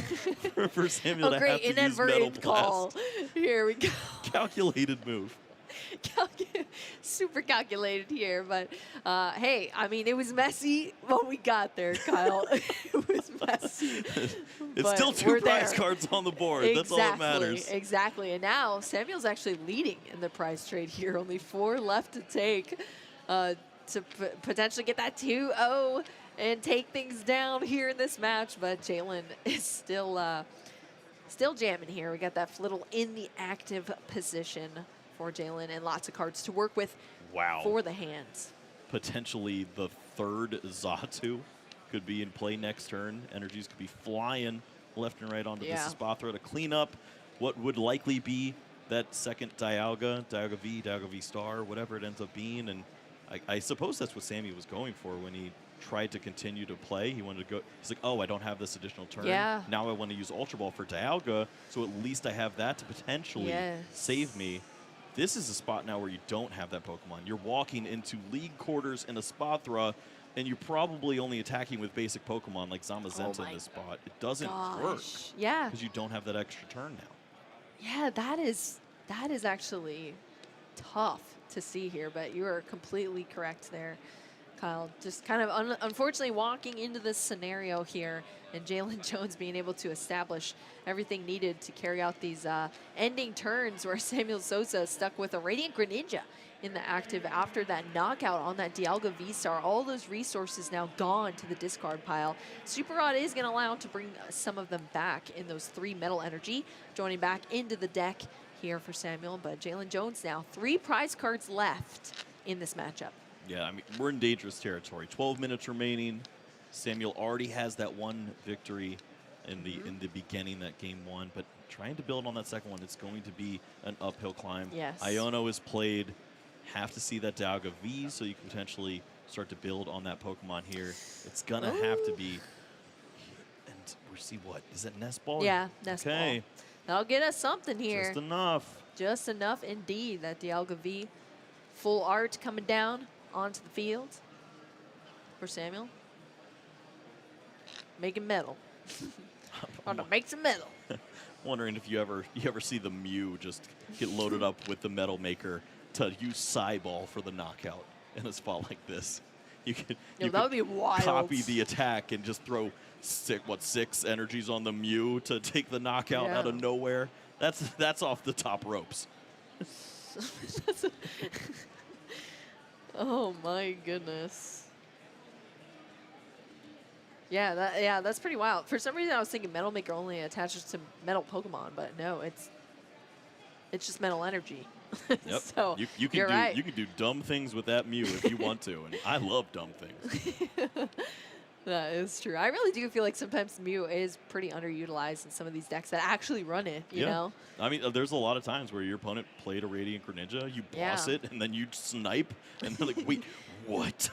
for Samuel to have Great to use Metal inadvertent call. Blast. Here we go. Calculated move. Super calculated here, but hey, I mean, it was messy when we got there, Kyle. It was messy. It's but still two we're prize there. cards on the board. That's all that matters. Exactly. And now Samuel's actually leading in the prize trade here. Only 4 left to take to potentially get that 2-0 and take things down here in this match. But Jalen is still jamming here. We got that little in the active position for Jalen and lots of cards to work with for the hands. Potentially the third Xatu could be in play next turn. Energies could be flying left and right onto this Espathra to clean up what would likely be that second Dialga V, Dialga V Star, whatever it ends up being. And I suppose that's what Sammy was going for when he tried to continue to play. He wanted to go. He's like, oh, I don't have this additional turn. Yeah. Now I want to use Ultra Ball for Dialga, so at least I have that to potentially save me. This is a spot now where you don't have that Pokemon. You're walking into league quarters in a Espathra, and you're probably only attacking with basic Pokemon like Zamazenta in this spot. It doesn't work. Yeah. Because you don't have that extra turn now. Yeah, that is actually tough to see here, but you are completely correct there, Kyle. Just kind of unfortunately walking into this scenario here, and Jalen Jones being able to establish everything needed to carry out these ending turns where Samuel Sosa stuck with a Radiant Greninja in the active after that knockout on that Dialga V-Star. All those resources now gone to the discard pile. Super Rod is going to allow him to bring some of them back in those 3 Metal Energy, joining back into the deck here for Samuel. But Jalen Jones now 3 prize cards left in this matchup. Yeah, I mean, we're in dangerous territory. 12 minutes remaining. Samuel already has that one victory in the beginning, that game 1, but trying to build on that second one, it's going to be an uphill climb. Yes. Iono is played. Have to see that Dialga V so you can potentially start to build on that Pokemon here. It's gonna have to be. And we see what is that Nest Ball? Yeah, Nest Ball. That'll get us something here. Just enough. Just enough indeed. That Dialga V full art coming down onto the field for Samuel. Making metal. Want to make some metal. Wondering if you ever see the Mew just get loaded up with the Metal Maker to use Psyball for the knockout in a spot like this. You could Yo, you that could would be wild. copy the attack and just throw six energies on the Mew to take the knockout out of Yeah. nowhere. That's off the top ropes. Oh my goodness. Yeah, that's pretty wild. For some reason, I was thinking Metal Maker only attaches to metal Pokemon, but no, it's just metal energy. Yep. So you can you're do right. you can do dumb things with that Mew if you want to, and I love dumb things. That is true. I really do feel like sometimes Mew is pretty underutilized in some of these decks that actually run it, you know? I mean, there's a lot of times where your opponent played a Radiant Greninja, you boss Yeah. it, and then you snipe, and they're like, wait, what?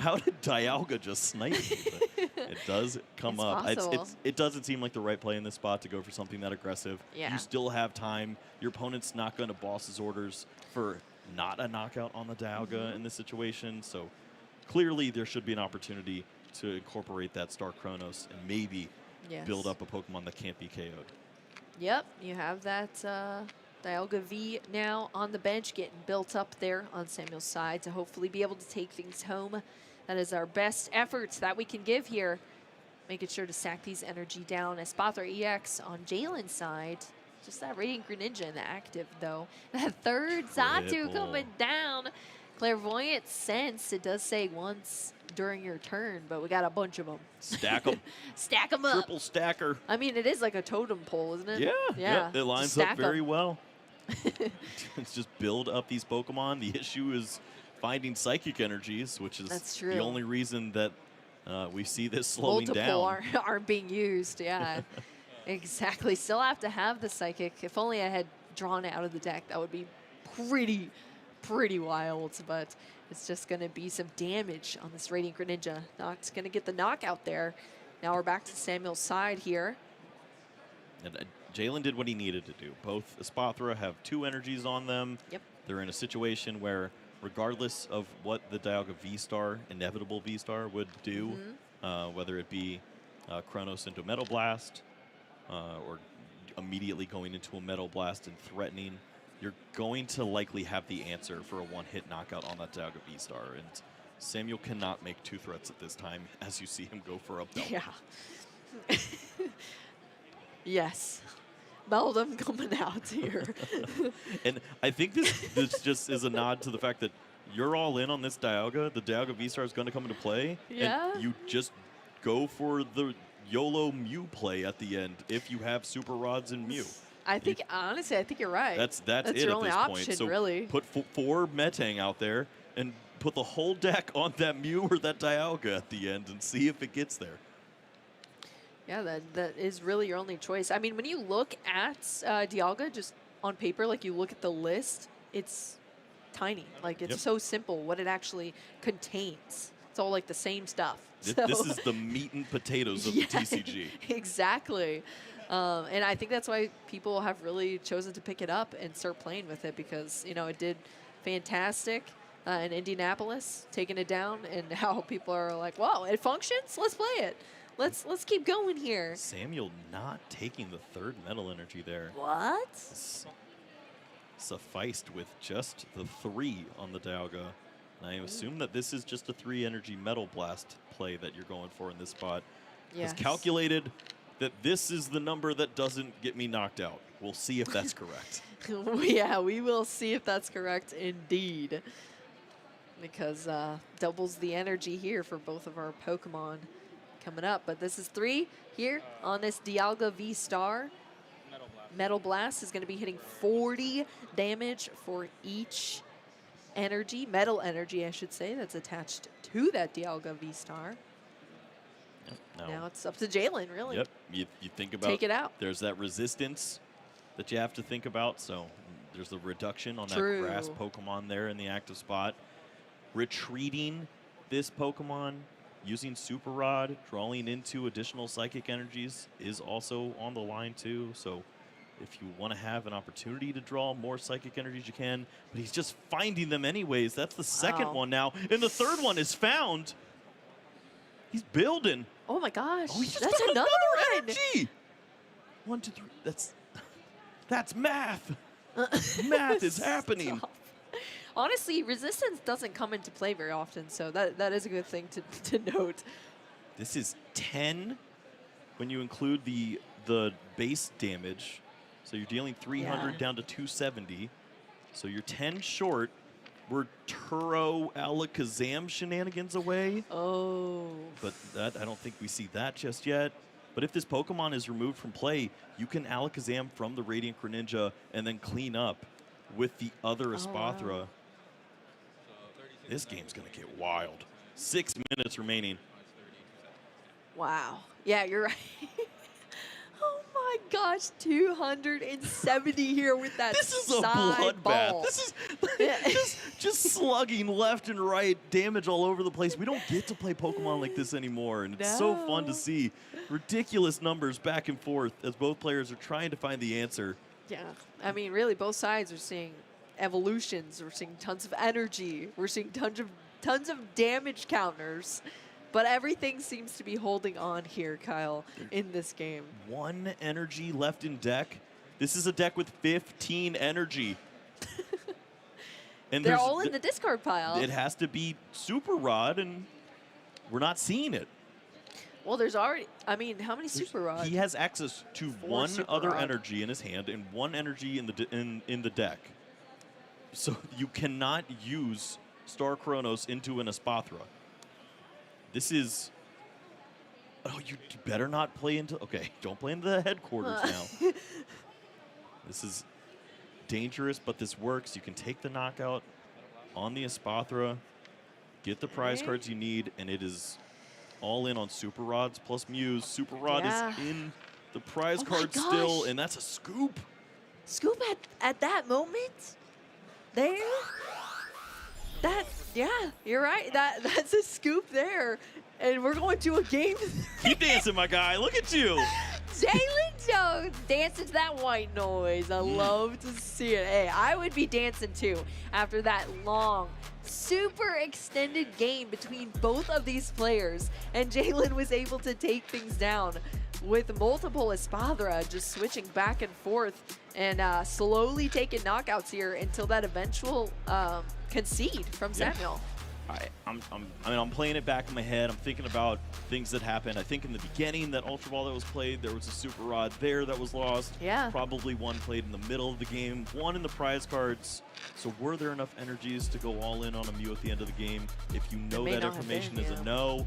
How did Dialga just snipe me? But it does come It's up. possible. It doesn't seem like the right play in this spot to go for something that aggressive. Yeah. You still have time. Your opponent's not going to boss his orders for not a knockout on the Dialga in this situation, so clearly there should be an opportunity to incorporate that Star Chronos and maybe Yes. build up a Pokemon that can't be KO'd. Yep, you have that Dialga V now on the bench getting built up there on Samuel's side to hopefully be able to take things home. That is our best efforts that we can give here. Making sure to stack these energy down. Espathra EX on Jalen's side. Just that Radiant Greninja in the active, though. That third Zatu Triple. coming down. Clairvoyant Sense, it does say once during your turn, but we got a bunch of them. Stack them. Stack them up. Triple stacker. I mean, it is like a totem pole, isn't it? Yeah. It lines Stack up very 'em. well. It's just build up these Pokemon. The issue is finding psychic energies, which is That's the true. only reason that we see this slowing Multiple down. aren't being used, yeah. Exactly. Still have to have the psychic. If only I had drawn it out of the deck, that would be pretty wild, but it's just going to be some damage on this Radiant Greninja. Nox going to get the knockout there. Now we're back to Samuel's side here. And Jalen did what he needed to do. Both Espathra have 2 energies on them. Yep. They're in a situation where, regardless of what the Dialga V-Star, inevitable V-Star, would do, whether it be Chronos into Metal Blast or immediately going into a Metal Blast and threatening, you're going to likely have the answer for a one-hit knockout on that Dialga V-Star. And Samuel cannot make 2 threats at this time, as you see him go for a belt. Yeah. Yes. Meldum coming out here. And I think this just is a nod to the fact that you're all in on this Dialga. The Dialga V-Star is going to come into play. Yeah. And you just go for the YOLO Mew play at the end if you have Super Rods and Mew. I think, honestly, I think you're right. That's That's it your at only this option, point. So really. put 4 Metang out there and put the whole deck on that Mew or that Dialga at the end and see if it gets there. Yeah, that is really your only choice. I mean, when you look at Dialga, just on paper, like you look at the list, it's tiny. Like, it's so simple what it actually contains. It's all like the same stuff. This is the meat and potatoes of the TCG. Exactly. And I think that's why people have really chosen to pick it up and start playing with it because, you know, it did fantastic in Indianapolis, taking it down, and now people are like, wow, it functions? Let's play it. Let's keep going here. Samuel not taking the 3rd Metal Energy there. What? Sufficed with just the 3 on the Dialga. And I assume that this is just a 3 energy Metal Blast play that you're going for in this spot. Yes. It's calculated that this is the number that doesn't get me knocked out. We'll see if that's correct. Yeah, we will see if that's correct indeed. Because doubles the energy here for both of our Pokemon coming up. But this is 3 here on this Dialga V-Star. Metal Blast is going to be hitting 40 damage for each energy, metal energy, I should say, that's attached to that Dialga V-Star. Now it's up to Jalen, really. Yep. You think about Take it out. There's that resistance that you have to think about. So there's the reduction on True. that grass Pokemon there in the active spot. Retreating this Pokemon using Super Rod, drawing into additional psychic energies is also on the line too. So if you want to have an opportunity to draw more psychic energies, you can. But he's just finding them anyways. That's the second one now. And the 3rd one is found. He's building. Oh my gosh. Oh, he just That's found another one. energy. 1, 2, 3. That's math. Math is happening. Stop. honestly, resistance doesn't come into play very often, so that is a good thing to note. This is 10 when you include the base damage. So you're dealing 300 down to 270. So you're 10 short. We're Turo Alakazam shenanigans away. Oh. But that I don't think we see that just yet. But if this Pokemon is removed from play, you can Alakazam from the Radiant Greninja and then clean up with the other Espathra. Wow. This game's going to get wild. 6 minutes remaining. Wow. Yeah, you're right. Oh my gosh, 270 here with that This is a side ball. bloodbath. This is just slugging left and right, damage all over the place. We don't get to play Pokemon like this anymore, and it's so fun to see. Ridiculous numbers back and forth as both players are trying to find the answer. Yeah, I mean, really, both sides are seeing evolutions. We're seeing tons of energy. We're seeing tons of damage counters. But everything seems to be holding on here, Kyle, in this game. 1 energy left in deck. This is a deck with 15 energy. And they're all in the discard pile. It has to be Super Rod, and we're not seeing it. Well, there's already, I mean, how many Super Rods? He has access to 4 one Super other Rod. energy in his hand and 1 energy in the deck. So you cannot use Star Chronos into an Espathra. This is... Oh, you better not play into... Okay, don't play into the headquarters now. This is dangerous, but this works. You can take the knockout on the Espathra, get the prize cards you need, and it is all in on Super Rods plus Muse. Super Rod is in the prize card still, and that's a scoop. Scoop at that moment? There? Yeah, you're right. That's a scoop there. And we're going to a game. Keep dancing, my guy. Look at you. Jalen Jones dancing to that white noise. I love to see it. Hey, I would be dancing too after that long, super extended game between both of these players. And Jalen was able to take things down with multiple Espathra just switching back and forth and slowly taking knockouts here until that eventual concede from Samuel. I'm playing it back in my head. I'm thinking about things that happened. I think in the beginning, that Ultra Ball that was played, there was a Super Rod there that was lost. Yeah. Probably 1 played in the middle of the game, 1 in the prize cards. So were there enough energies to go all in on a Mew at the end of the game? If you know that information is a no,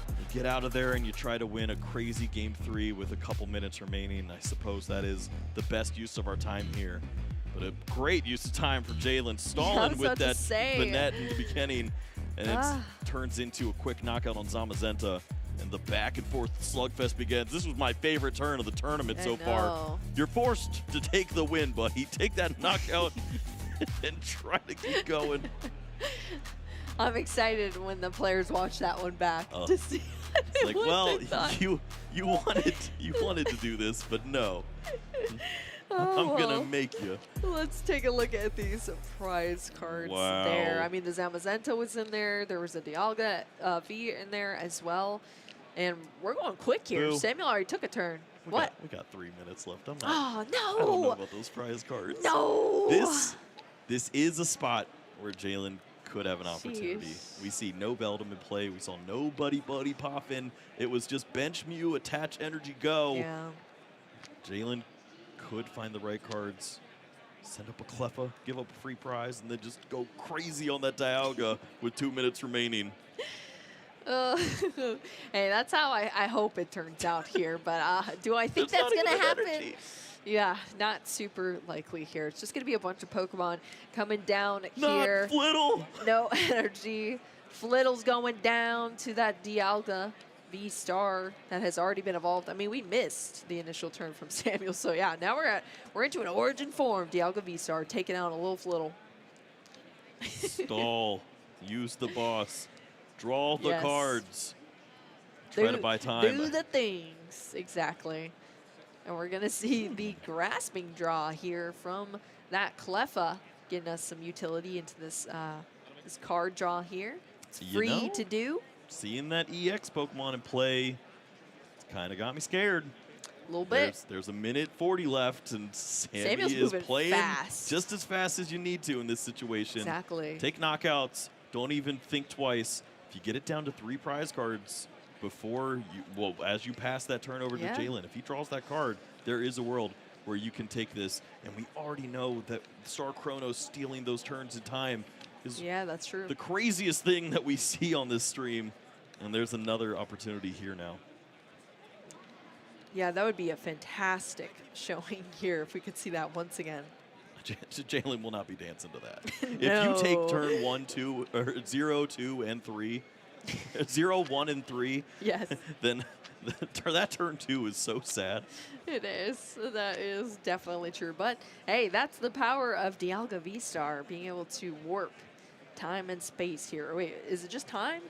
you get out of there and you try to win a crazy Game 3 with a couple minutes remaining. I suppose that is the best use of our time here. But a great use of time for Jalen, stalling with that Banette in the beginning. And it turns into a quick knockout on Zamazenta. And the back and forth slugfest begins. This was my favorite turn of the tournament so far. You're forced to take the win, buddy. Take that knockout and try to keep going. I'm excited when the players watch that one back to see. It's like, well, you wanted to do this, but no. I'm gonna make you. Let's take a look at these prize cards there. I mean, the Zamazenta was in there. There was a Dialga V in there as well. And we're going quick here. Boo. Samuel already took a turn. We got 3 minutes left. I'm not. Oh, no. I don't know about those prize cards. No. This is a spot where Jalen could have an opportunity. We see no Beldum in play. We saw no Buddy pop in. It was just bench Mew, attach energy, go. Yeah. Jalen could find the right cards, send up a Cleffa, give up a free prize, and then just go crazy on that Dialga with 2 minutes remaining. Hey, that's how I hope it turns out here. But do I think that's going to happen? Yeah, not super likely here. It's just going to be a bunch of Pokemon coming down here. Not Flittle! No energy. Flittle's going down to that Dialga V-Star that has already been evolved. I mean, we missed the initial turn from Samuel. So, yeah, now we're into an origin form. Dialga V-Star taking out a little Flittle. Stall. Use the boss. Draw the cards. Try to buy time. Do the things. Exactly. And we're going to see the grasping draw here from that Cleffa, getting us some utility into this this card draw here. It's free to do. Seeing that EX Pokemon in play, it's kind of got me scared. A little bit. There's a minute 40 left, and Sammy Samuel's is moving playing fast. just as fast as you need to in this situation. Exactly. Take knockouts. Don't even think twice. If you get it down to 3 prize cards before you, well, as you pass that turn over to Jalen, if he draws that card, there is a world where you can take this. And we already know that Star Chronos stealing those turns in time is that's true. the craziest thing that we see on this stream. And there's another opportunity here now. Yeah, that would be a fantastic showing here if we could see that once again. Jalen will not be dancing to that. No. If you take turn 1, 2, or 0, 2, and 3, 0, 1, and 3, Yes. then that turn 2 is so sad. It is. That is definitely true. But hey, that's the power of Dialga V-Star, being able to warp time and space here. Wait, is it just time?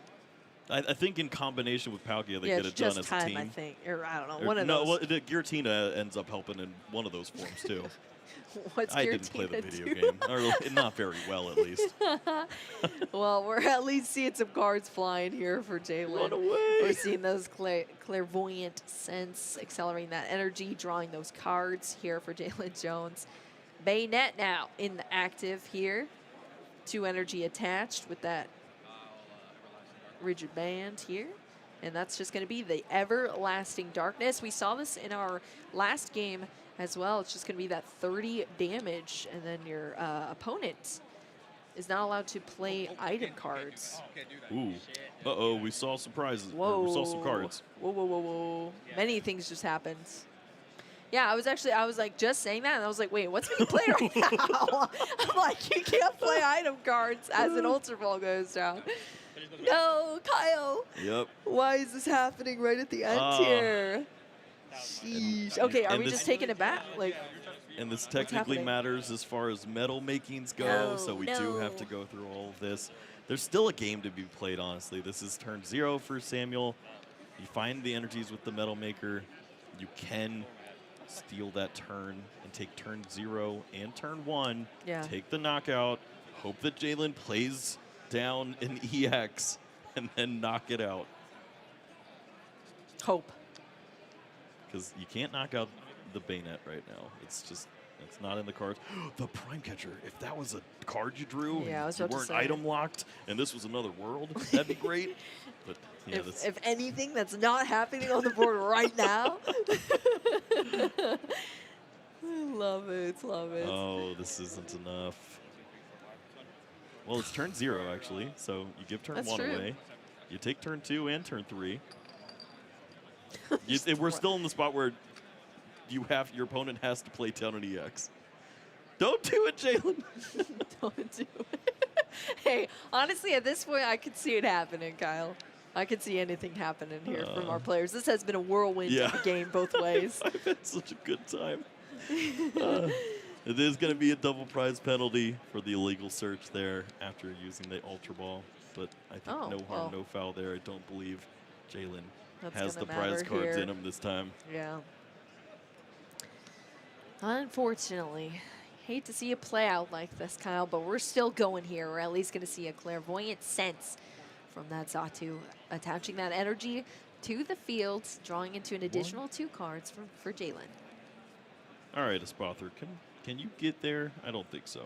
I think in combination with Palkia, they get it done as a just time, team. I think. Or I don't know, Or, one of no, those. well, Giratina ends up helping in one of those forms, too. What's I didn't play the Giratina video do? game. Or not very well, at least. Well, we're at least seeing some cards flying here for Jalen. Run away. We're seeing those clairvoyant sense, accelerating that energy, drawing those cards here for Jalen Jones. Bayonet now in the active here. 2 energy attached with that rigid band here. And that's just going to be the everlasting darkness. We saw this in our last game as well. It's just going to be that 30 damage, and then your opponent is not allowed to play item cards. Ooh. Uh-oh, we saw surprises. Whoa. We saw some cards. Whoa, whoa, whoa, whoa. Many things just happened. Yeah, I was like just saying that, and I was like, wait, what's being played right now? I'm like, you can't play item cards as an Ultra Ball goes down. No, Kyle. Yep. Why is this happening right at the end here? Sheesh. Okay, are and we this- just taking it back? Like, And this technically happening? matters as far as medal makings go, No, so we do have to go through all of this. There's still a game to be played, honestly. This is turn 0 for Samuel. You find the energies with the medal maker. You can steal that turn and take turn 0 and turn 1. Yeah. Take the knockout. Hope that Jalen plays down an EX and then knock it out. hope. Because you can't knock out the Bayonet right now. It's just, it's not in the cards. The Prime Catcher, if that was a card you drew Yeah, I was and you about to weren't say. item locked and this was another world, that'd be great. But yeah, that's, If anything, that's not happening on the board right now. Love it, love it. oh, this isn't enough. Well, it's turn 0, actually. So you give turn That's 1 true. away. You take turn 2 and turn 3. We're still in the spot where your opponent has to play down an EX. Don't do it, Jalen. Don't do it. Hey, honestly, at this point, I could see it happening, Kyle. I could see anything happening here from our players. This has been a whirlwind Yeah. of a game both ways. I've had such a good time. There's going to be a double prize penalty for the illegal search there after using the Ultra Ball. But I think Oh, no harm, well. no foul there. I don't believe Jalen That's has the gonna prize matter cards here. in him this time. Yeah. Unfortunately, hate to see it play out like this, Kyle, but we're still going here. We're at least going to see a clairvoyant sense from that Xatu, attaching that energy to the field, drawing into an additional 2 cards for Jalen. All right, Espather, can you get there? I don't think so.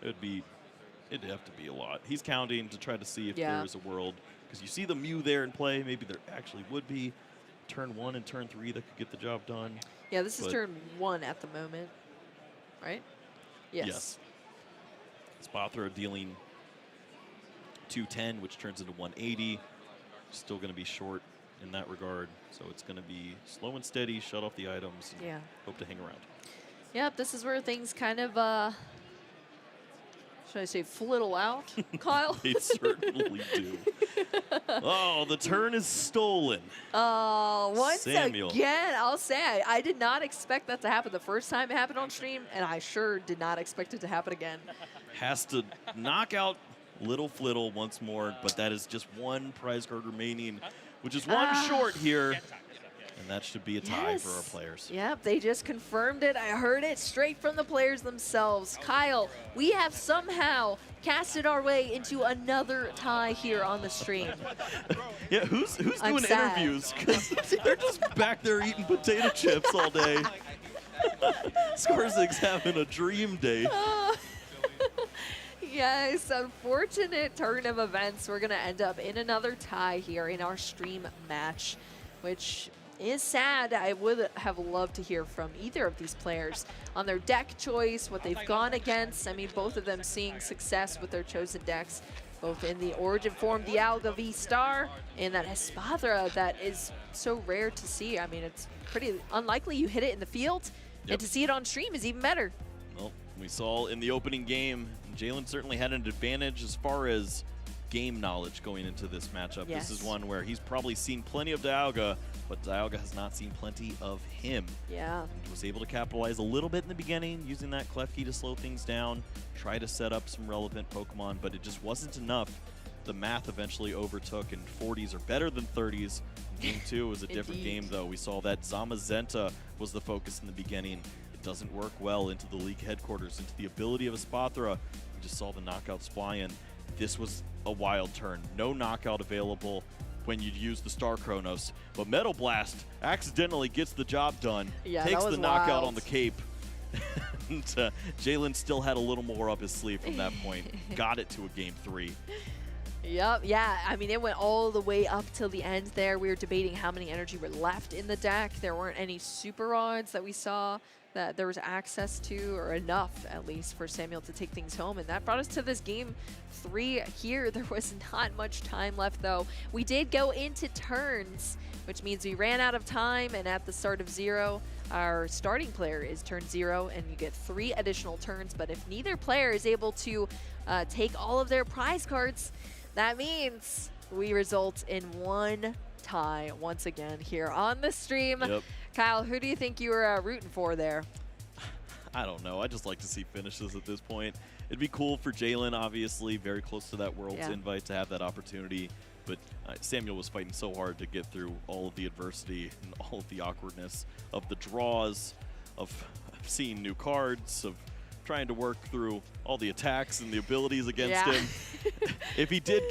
It'd have to be a lot. He's counting to try to see if Yeah. there's a world. Because you see the Mew there in play. Maybe there actually would be turn 1 and turn 3 that could get the job done. Yeah, this is But- turn 1 at the moment, right? Yes. Espather dealing 210, which turns into 180. Still going to be short in that regard. So it's going to be slow and steady, shut off the items, and Yeah. hope to hang around. Yep, this is where things kind of, should I say, flittle out, Kyle? They certainly do. Oh, the turn is stolen. Once Samuel. again, I'll say I did not expect that to happen the first time it happened on stream, and I sure did not expect it to happen again. Has to knock out Little Flittle once more, but that is just 1 prize card remaining, which is 1 short here. And that should be a tie for our players. Yep, they just confirmed it. I heard it straight from the players themselves. Kyle, we have somehow casted our way into another tie here on the stream. Yeah, who's doing sad. interviews? Because they're just back there eating potato chips all day. Scorzig's having a dream day. Yes, unfortunate turn of events. We're going to end up in another tie here in our stream match, which is sad. I would have loved to hear from either of these players on their deck choice, what they've gone against. I mean, both of them seeing success with their chosen decks, both in the Origin form, the Alga V-Star, and that Espadra that is so rare to see. I mean, it's pretty unlikely you hit it in the field, and to see it on stream is even better. Well, we saw in the opening game, Jalen certainly had an advantage as far as game knowledge going into this matchup. Yes. This is one where he's probably seen plenty of Dialga, but Dialga has not seen plenty of him. Yeah. And was able to capitalize a little bit in the beginning, using that Klefki to slow things down, try to set up some relevant Pokemon, but it just wasn't enough. The math eventually overtook, and 40s are better than 30s. Game 2 was a different game, though. We saw that Zamazenta was the focus in the beginning. It doesn't work well into the league headquarters, into the ability of Espathra. We just saw the knockouts fly in. This was a wild turn. No knockout available when you'd use the Star Chronos, but Metal Blast accidentally gets the job done. Yeah, takes that was the knockout wild on the cape. And Jalen still had a little more up his sleeve from that point. Got it to a game 3. Yep, yeah, I mean, it went all the way up till the end there. We were debating how many energy were left in the deck. There weren't any super rods that we saw that there was access to, or enough at least for Samuel to take things home, and that brought us to this game 3 here. There was not much time left though. We did go into turns, which means we ran out of time, and at the start of 0, our starting player is turn 0, and you get 3 additional turns, but if neither player is able to take all of their prize cards, that means we result in 1 tie once again here on the stream. Yep. Kyle, who do you think you were rooting for there? I don't know. I just like to see finishes at this point. It'd be cool for Jalen, obviously, very close to that Worlds invite to have that opportunity. But Samuel was fighting so hard to get through all of the adversity and all of the awkwardness of the draws, of seeing new cards, of trying to work through all the attacks and the abilities against him. If he did